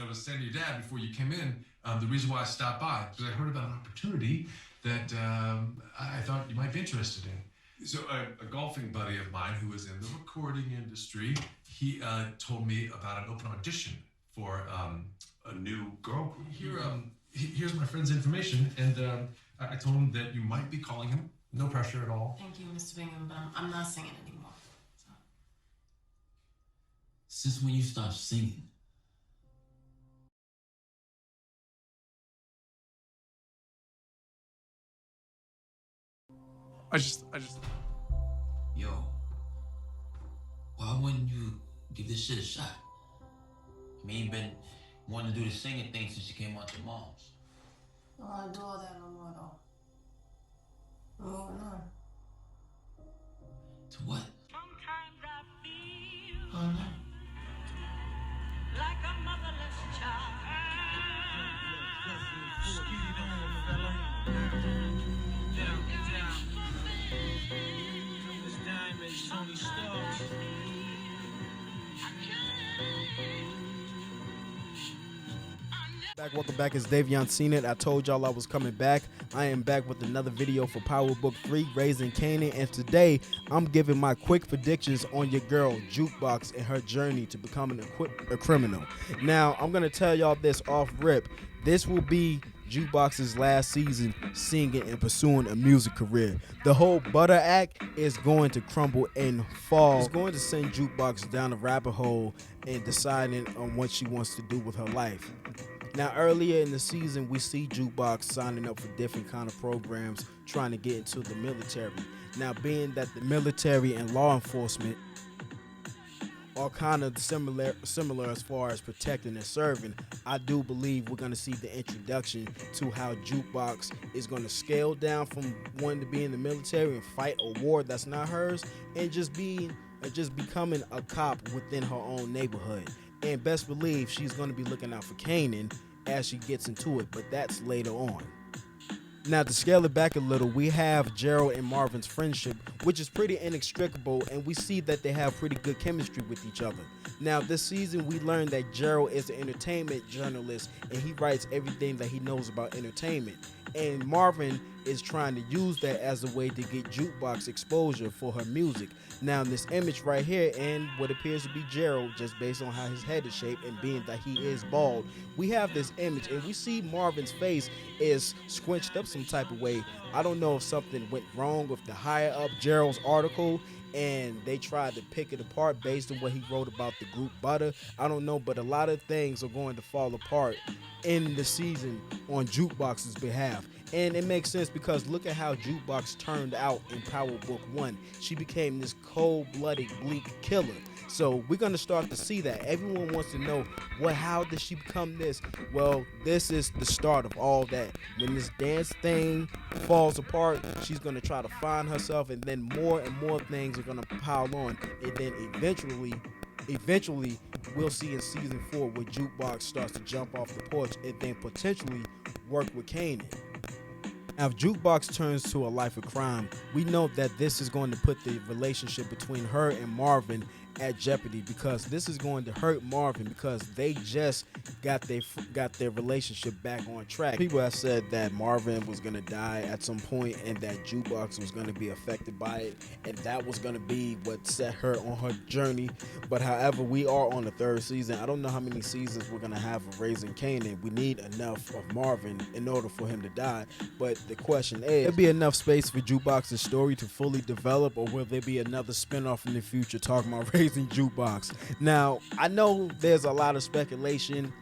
I was saying to your dad before you came in, the reason why I stopped by is because I heard about an opportunity that I thought you might be interested in. So a golfing buddy of mine who was in the recording industry, he told me about an open audition for a new girl group. Here's my friend's information, and I told him that you might be calling him. No pressure at all. Thank you, Mr. Bingham, but I'm not singing anymore. So. Since when you stopped singing? I just. Yo, why wouldn't you give this shit a shot? I mean, you've been wanting to do the singing thing since you came out your mom's. I don't want to do all that no more, though. I'm moving on. To what? Sometimes I feel Oh no. like a motherless child. This diamond is only stars. Welcome back. It's Davion Seenet. I told y'all I was coming back. I am back with another video for Power Book 3, Raising Kanan, and today I'm giving my quick predictions on your girl Jukebox and her journey to becoming a criminal. Now I'm gonna tell y'all this off rip. This will be Jukebox's last season singing and pursuing a music career. The whole Butta act is going to crumble and fall. It's going to send Jukebox down a rabbit hole and deciding on what she wants to do with her life. Now, earlier in the season, we see Jukebox signing up for different kind of programs, trying to get into the military. Now, being that the military and law enforcement are kind of similar as far as protecting and serving, I do believe we're going to see the introduction to how Jukebox is going to scale down from wanting to be in the military and fight a war that's not hers, and just becoming a cop within her own neighborhood. And best believe she's going to be looking out for Kanan as she gets into it, but that's later on. Now, to scale it back a little, we have Gerald and Marvin's friendship, which is pretty inextricable, and we see that they have pretty good chemistry with each other. Now, this season, we learned that Gerald is an entertainment journalist, and he writes everything that he knows about entertainment. And Marvin is trying to use that as a way to get Jukebox exposure for her music. Now, this image right here, and what appears to be Gerald, just based on how his head is shaped and being that he is bald, we have this image, and we see Marvin's face is squinched up some type of way. I don't know if something went wrong with the higher up Gerald's article, and they tried to pick it apart based on what he wrote about the group Butta. I don't know, but a lot of things are going to fall apart in the season on Jukebox's behalf. And it makes sense because look at how Jukebox turned out in Power Book 1. She became this cold-blooded, bleak killer. So we're going to start to see that. Everyone wants to know, how did she become this? Well, this is the start of all that. When this dance thing falls apart, she's going to try to find herself, and then more and more things are going to pile on. And then eventually, we'll see in season 4 where Jukebox starts to jump off the porch and then potentially work with Kanan. Now, if Jukebox turns to a life of crime, we know that this is going to put the relationship between her and Marvin at jeopardy, because this is going to hurt Marvin because they just got their relationship back on track. People have said that Marvin was going to die at some point and that Jukebox was going to be affected by it, and that was going to be what set her on her journey. But however, we are on the 3rd season. I don't know how many seasons we're going to have of Raising Kanan. We need enough of Marvin in order for him to die. But the question is, will there be enough space for Jukebox's story to fully develop, or will there be another spinoff in the future talking about Raising Jukebox? Now, I know there's a lot of speculation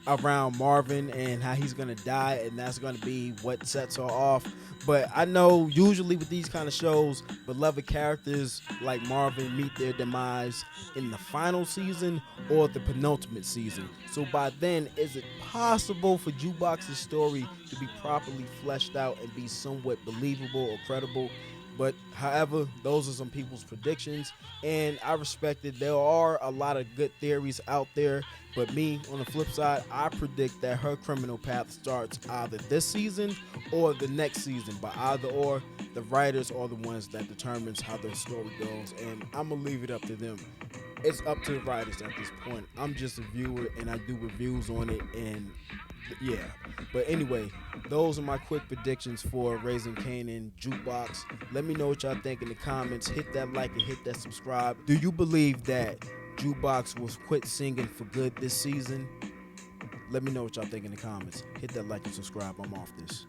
around Marvin and how he's gonna die, and that's gonna be what sets her off. But I know usually with these kind of shows, beloved characters like Marvin meet their demise in the final season or the penultimate season. So by then, is it possible for Jukebox's story to be properly fleshed out and be somewhat believable or credible? But however, those are some people's predictions, and I respect it. There are a lot of good theories out there, but me, on the flip side, I predict that her criminal path starts either this season or the next season. But either or, the writers are the ones that determines how their story goes, and I'm gonna leave it up to them. it's up to the writers at this point. I'm just a viewer and I do reviews on it, and yeah. But anyway, those are my quick predictions for Raising Kanan Jukebox. Let me know what y'all think in the comments. Hit that like and hit that subscribe. Do you believe that Jukebox will quit singing for good this season? Let me know what y'all think in the comments. Hit that like and subscribe. I'm off this.